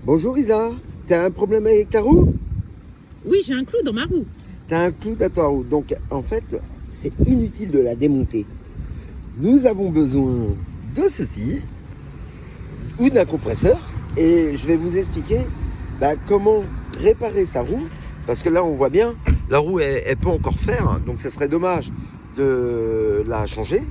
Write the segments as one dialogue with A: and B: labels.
A: Bonjour Isa, t'as un problème avec ta roue?
B: Oui, j'ai un clou dans ma roue.
A: T'as un clou dans ta roue, donc en fait c'est inutile de la démonter. Nous avons besoin de ceci, ou d'un compresseur, et je vais vous expliquer comment réparer sa roue, parce que là on voit bien, la roue elle peut encore faire, donc ce serait dommage de la changer,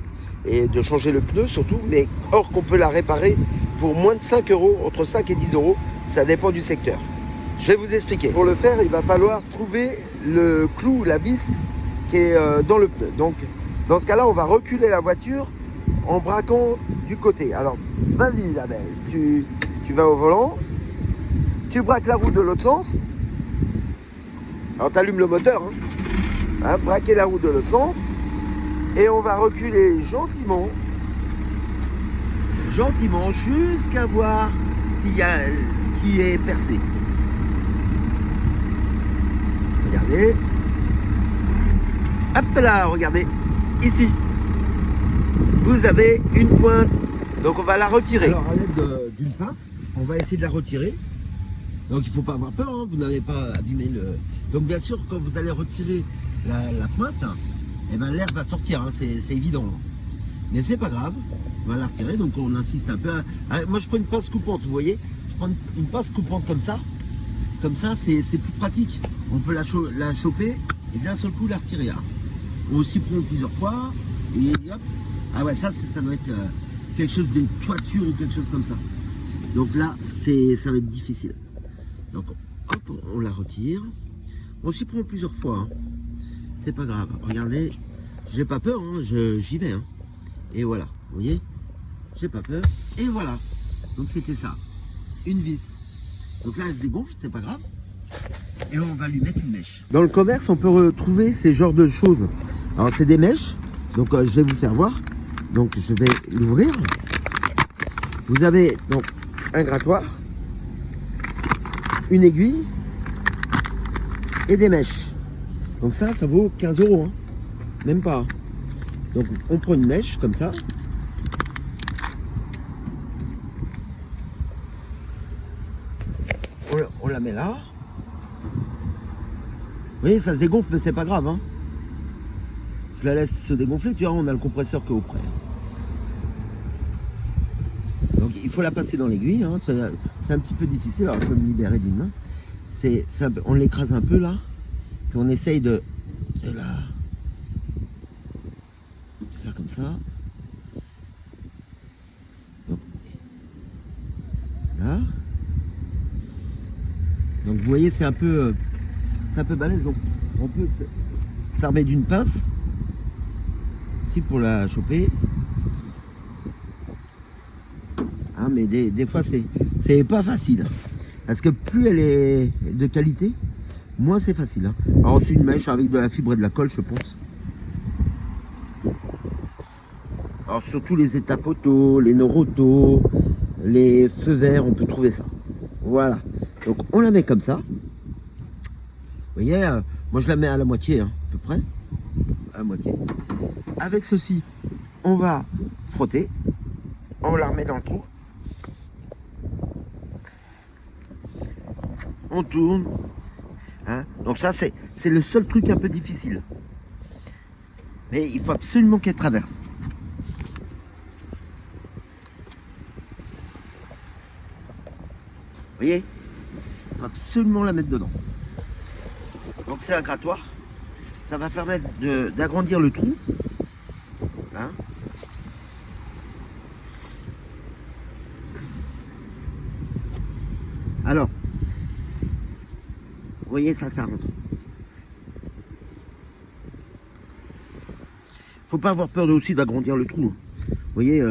A: et de changer le pneu surtout, mais or qu'on peut la réparer pour moins de 5 euros, entre 5 et 10 euros, ça dépend du secteur. Je vais vous expliquer. Pour le faire, il va falloir trouver le clou, la vis qui est dans le pneu. Donc, dans ce cas-là, on va reculer la voiture en braquant du côté. Alors, vas-y Isabelle, tu vas au volant, tu braques la roue de l'autre sens. Alors, tu allumes le moteur, braquer la roue de l'autre sens. Et on va reculer gentiment, jusqu'à voir s'il y a ce qui est percé. Regardez. Hop là, regardez. Ici. Vous avez une pointe. Donc on va la retirer. Alors à l'aide d'une pince, on va essayer de la retirer. Donc il ne faut pas avoir peur, vous n'avez pas abîmé le... Donc bien sûr, quand vous allez retirer la pointe, eh ben, l'air va sortir, c'est évident. Mais c'est pas grave, on va la retirer, donc on insiste un peu. Moi je prends une pince coupante, vous voyez. Je prends une pince coupante comme ça c'est plus pratique. On peut la choper et d'un seul coup la retirer. On s'y prend plusieurs fois et hop. Ah ouais, ça doit être quelque chose de toiture ou quelque chose comme ça. Donc là, ça va être difficile. Donc hop, on la retire. On s'y prend plusieurs fois. C'est pas grave. Regardez, j'ai pas peur, j'y vais. Et voilà, vous voyez, j'ai pas peur. Et voilà. Donc c'était ça. Une vis. Donc là, elle se dégonfle, c'est pas grave. Et on va lui mettre une mèche. Dans le commerce, on peut retrouver ces genres de choses. Alors c'est des mèches. Donc je vais vous faire voir. Donc je vais l'ouvrir. Vous avez donc un grattoir, une aiguille et des mèches. Donc ça vaut 15 euros, même pas. Donc on prend une mèche comme ça. On la met là. Vous voyez, ça se dégonfle, mais c'est pas grave. Je la laisse se dégonfler, tu vois, on a le compresseur que auprès. Donc il faut la passer dans l'aiguille, c'est un petit peu difficile, alors je peux me libérer d'une main. On l'écrase un peu là, puis on essaye de faire comme ça. Donc, là. Donc vous voyez, c'est un peu balèze, donc on peut s'armer d'une pince ici pour la choper. Mais des fois c'est pas facile, parce que plus elle est de qualité, moins c'est facile. Alors c'est une mèche avec de la fibre et de la colle, je pense. Alors surtout les étapes auto, les norotos, les feux verts, on peut trouver ça. Voilà. Donc on la met comme ça. Vous voyez, moi je la mets à la moitié, à peu près. À la moitié. Avec ceci, on va frotter. On la remet dans le trou. On tourne. Donc ça, c'est le seul truc un peu difficile. Mais il faut absolument qu'elle traverse. Vous voyez? Il faut absolument la mettre dedans. Donc c'est un grattoir. Ça va permettre d'agrandir le trou. Alors, vous voyez, ça rentre. Faut pas avoir peur aussi d'agrandir le trou. Vous voyez,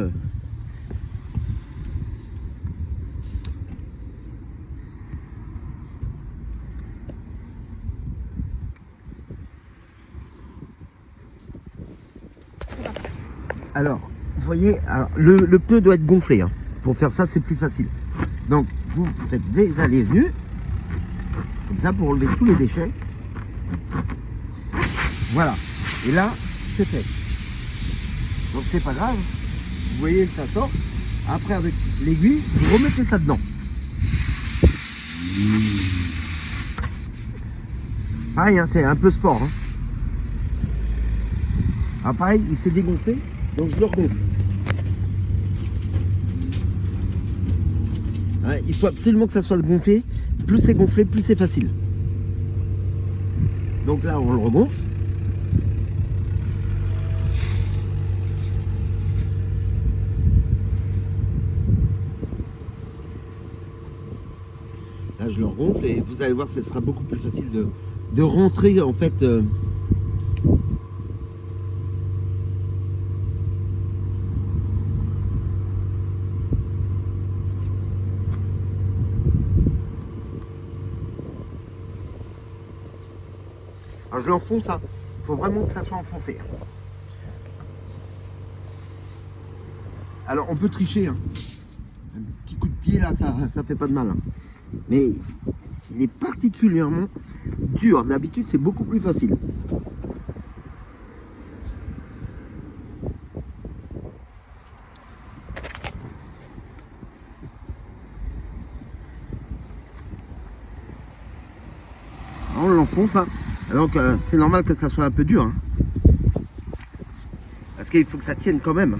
A: alors, vous voyez, le pneu doit être gonflé. Pour faire ça, c'est plus facile. Donc, vous faites des allées et venues, comme ça, pour enlever tous les déchets. Voilà. Et là, c'est fait. Donc, c'est pas grave. Vous voyez, ça sort. Après, avec l'aiguille, vous remettez ça dedans. Pareil, hein, c'est un peu sport. Hein. Ah, pareil, il s'est dégonflé, donc je le regonfle. Ouais, il faut absolument que ça soit gonflé. Plus c'est gonflé, plus c'est facile. Donc là, on le regonfle. Là, je le regonfle et vous allez voir, ce sera beaucoup plus facile de rentrer en fait. Alors je l'enfonce, hein. Il faut vraiment que ça soit enfoncé. Alors on peut tricher, hein. Un petit coup de pied là, ça fait pas de mal. Hein. Mais il est particulièrement dur. D'habitude c'est beaucoup plus facile. On l'enfonce, hein. Donc c'est normal que ça soit un peu dur. Hein. Parce qu'il faut que ça tienne quand même.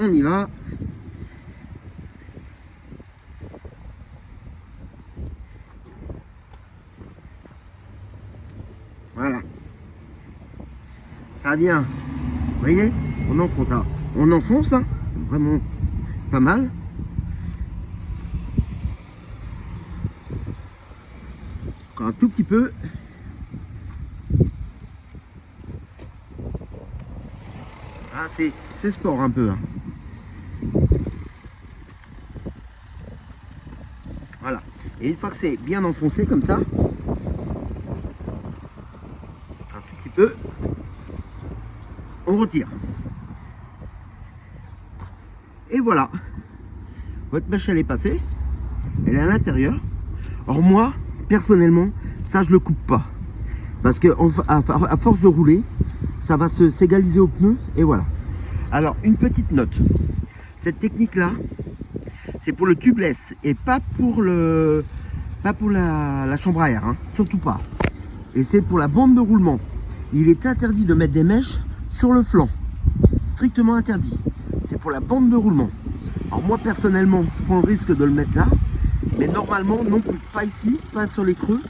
A: On y va. Voilà. Ça vient. Vous voyez? On enfonce ça. On enfonce, hein. Vraiment pas mal. Encore un tout petit peu. Ah, c'est sport un peu. Hein. Voilà. Et une fois que c'est bien enfoncé comme ça, un tout petit peu, on retire. Et voilà. Votre mèche, elle est passée. Elle est à l'intérieur. Or moi, personnellement, ça je le coupe pas. Parce que à force de rouler, ça va s'égaliser au pneu et voilà. Alors, une petite note. Cette technique-là, c'est pour le tubeless et pas pour la chambre à air, hein, surtout pas. Et c'est pour la bande de roulement. Il est interdit de mettre des mèches sur le flanc. Strictement interdit. C'est pour la bande de roulement. Alors moi, personnellement, je prends le risque de le mettre là. Mais normalement, non plus. Pas ici, pas sur les creux,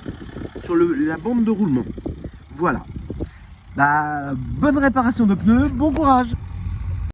A: sur la bande de roulement. Voilà. Bah, bonne réparation de pneus, bon courage!